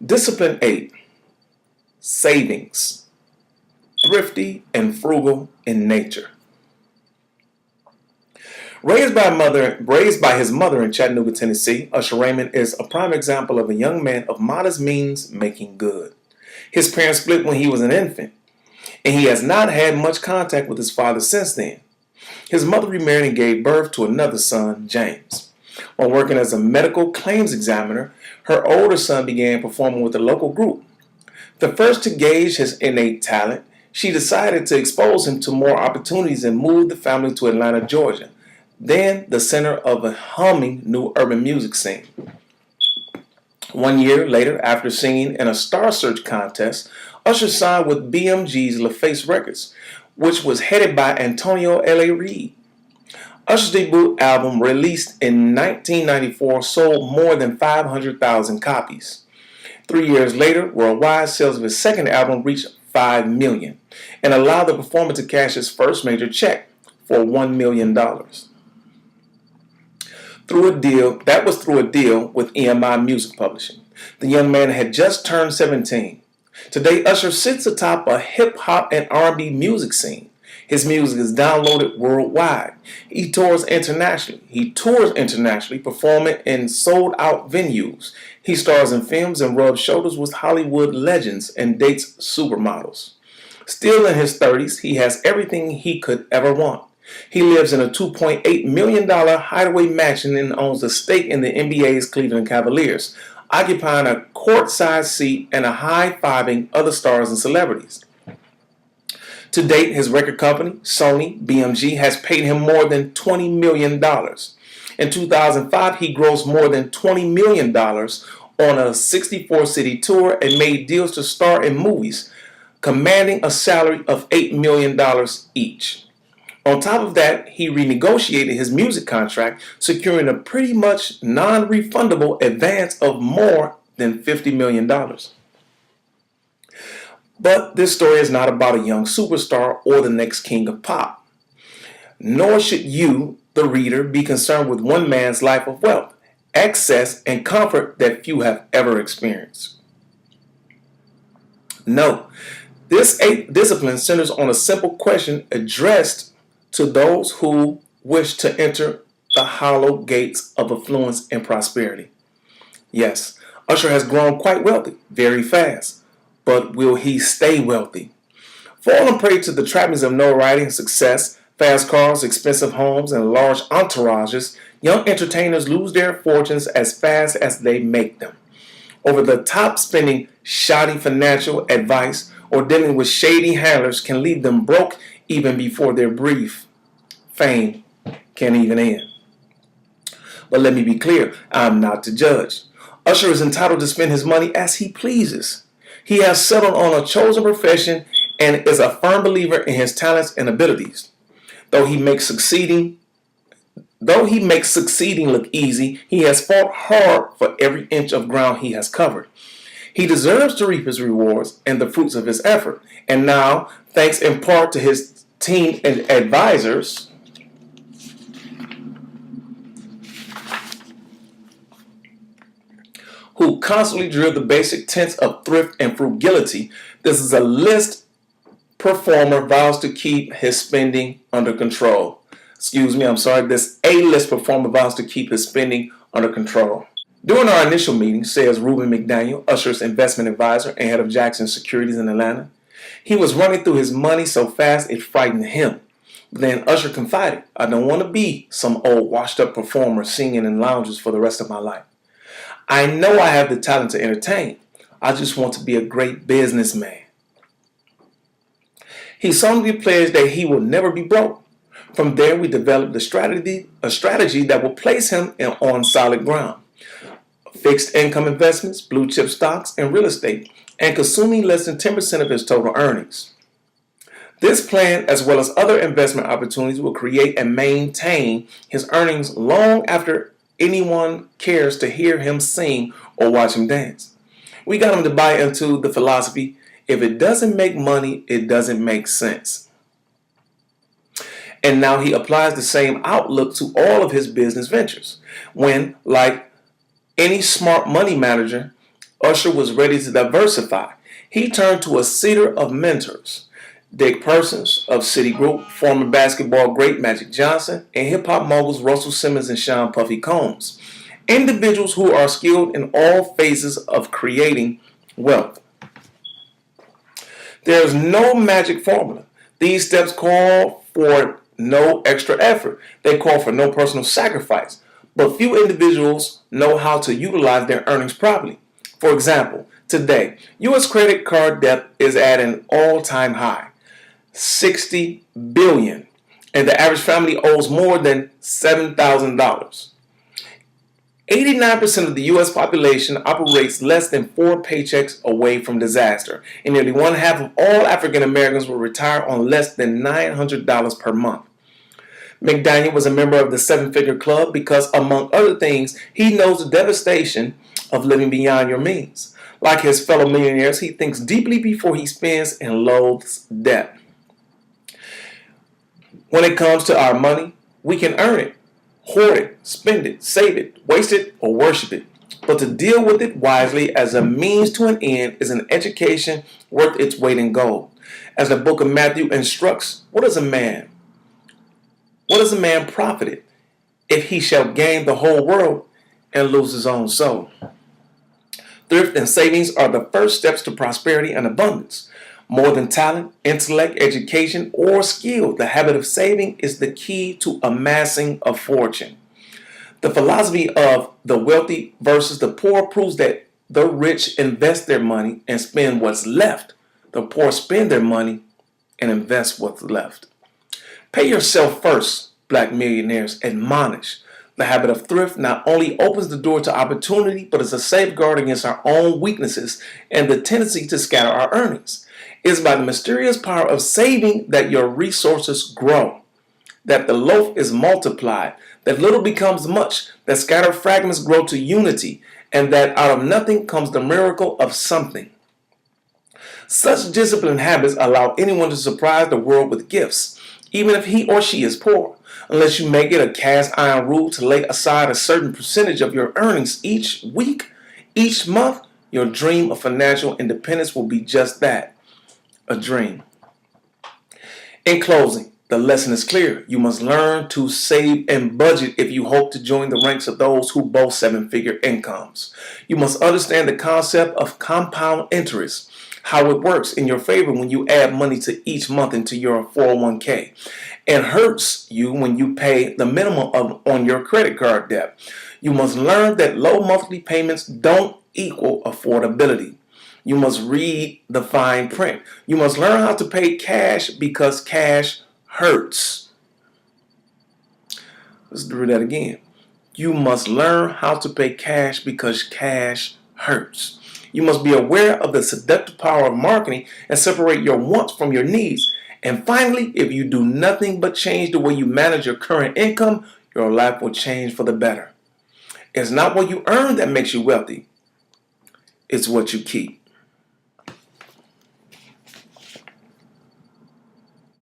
Discipline 8. Savings. Thrifty and frugal in nature. Raised by his mother in Chattanooga, Tennessee, Usher Raymond is a prime example of a young man of modest means making good. His parents split when he was an infant, and he has not had much contact with his father since then. His mother remarried and gave birth to another son, James. While working as a medical claims examiner, her older son began performing with a local group. The first to gauge his innate talent, she decided to expose him to more opportunities and moved the family to Atlanta, Georgia, then the center of a humming new urban music scene. 1 year later, after singing in a Star Search contest, Usher signed with BMG's LaFace Records, which was headed by Antonio L.A. Reid. Usher's debut album, released in 1994, sold more than 500,000 copies. 3 years later, worldwide sales of his second album reached 5 million and allowed the performer to cash his first major check for $1 million. Through a deal with EMI Music Publishing. The young man had just turned 17. Today, Usher sits atop a hip-hop and R&B music scene. His music is downloaded worldwide. He tours internationally, performing in sold-out venues. He stars in films and rubs shoulders with Hollywood legends and dates supermodels. Still in his 30s, he has everything he could ever want. He lives in a $2.8 million hideaway mansion and owns a stake in the NBA's Cleveland Cavaliers, occupying a courtside seat and high-fiving other stars and celebrities. To date, his record company, Sony BMG, has paid him more than $20 million. In 2005, he grossed more than $20 million on a 64-city tour and made deals to star in movies, commanding a salary of $8 million each. On top of that, he renegotiated his music contract, securing a pretty much non-refundable advance of more than $50 million. But this story is not about a young superstar or the next king of pop. Nor should you, the reader, be concerned with one man's life of wealth, excess, and comfort that few have ever experienced. No, this 8th discipline centers on a simple question addressed to those who wish to enter the hollow gates of affluence and prosperity. Yes, Usher has grown quite wealthy, very fast. But will he stay wealthy? Falling prey to the trappings of notoriety and success, fast cars, expensive homes, and large entourages, young entertainers lose their fortunes as fast as they make them. Over-the-top spending, shoddy financial advice, or dealing with shady handlers can leave them broke even before their brief fame can even end. But let me be clear, I'm not the judge. Usher is entitled to spend his money as he pleases. He has settled on a chosen profession and is a firm believer in his talents and abilities. Though he makes succeeding look easy, he has fought hard for every inch of ground he has covered. He deserves to reap his rewards and the fruits of his effort. And now, thanks in part to his team and advisors, who constantly drill the basic tenets of thrift and frugality, this A-list performer vows to keep his spending under control. During our initial meeting, says Ruben McDaniel, Usher's investment advisor and head of Jackson Securities in Atlanta, he was running through his money so fast it frightened him. Then Usher confided, I don't want to be some old washed-up performer singing in lounges for the rest of my life. I know I have the talent to entertain. I just want to be a great businessman. He solemnly pledged that he will never be broke. From there, we developed a strategy that will place him on solid ground. Fixed income investments, blue chip stocks, and real estate, and consuming less than 10% of his total earnings. This plan, as well as other investment opportunities, will create and maintain his earnings long after anyone cares to hear him sing or watch him dance. We got him to buy into the philosophy, if it doesn't make money, it doesn't make sense. And now he applies the same outlook to all of his business ventures. When, like any smart money manager, Usher was ready to diversify. He turned to a cedar of mentors. Dick Persons of Citigroup, former basketball great Magic Johnson, and hip-hop moguls Russell Simmons and Sean Puffy Combs. Individuals who are skilled in all phases of creating wealth. There is no magic formula. These steps call for no extra effort. They call for no personal sacrifice. But few individuals know how to utilize their earnings properly. For example, today, U.S. credit card debt is at an all-time high, $60 billion, and the average family owes more than $7,000. 89% of the U.S. population operates less than 4 paychecks away from disaster, and nearly one half of all African Americans will retire on less than $900 per month. McDaniel was a member of the Seven-Figure Club because, among other things, he knows the devastation of living beyond your means. Like his fellow millionaires, he thinks deeply before he spends and loathes debt. When it comes to our money, we can earn it, hoard it, spend it, save it, waste it, or worship it. But to deal with it wisely as a means to an end is an education worth its weight in gold. As the book of Matthew instructs, what is a man profited if he shall gain the whole world and lose his own soul? Thrift and savings are the first steps to prosperity and abundance. More than talent, intellect, education, or skill, the habit of saving is the key to amassing a fortune. The philosophy of the wealthy versus the poor proves that the rich invest their money and spend what's left. The poor spend their money and invest what's left. Pay yourself first, black millionaires admonish. The habit of thrift not only opens the door to opportunity, but is a safeguard against our own weaknesses and the tendency to scatter our earnings. It is by the mysterious power of saving that your resources grow, that the loaf is multiplied, that little becomes much, that scattered fragments grow to unity, and that out of nothing comes the miracle of something. Such disciplined habits allow anyone to surprise the world with gifts, even if he or she is poor. Unless you make it a cast iron rule to lay aside a certain percentage of your earnings each week, each month, your dream of financial independence will be just that, a dream. In closing, the lesson is clear. You must learn to save and budget if you hope to join the ranks of those who boast seven-figure incomes. You must understand the concept of compound interest, how it works in your favor when you add money to each month into your 401k. It hurts you when you pay the minimum on your credit card debt. You must learn that low monthly payments don't equal affordability. You must read the fine print. You must learn how to pay cash because cash hurts. Let's do that again. You must learn how to pay cash because cash hurts. You must be aware of the seductive power of marketing and separate your wants from your needs. And finally, if you do nothing but change the way you manage your current income, your life will change for the better. It's not what you earn that makes you wealthy. It's what you keep.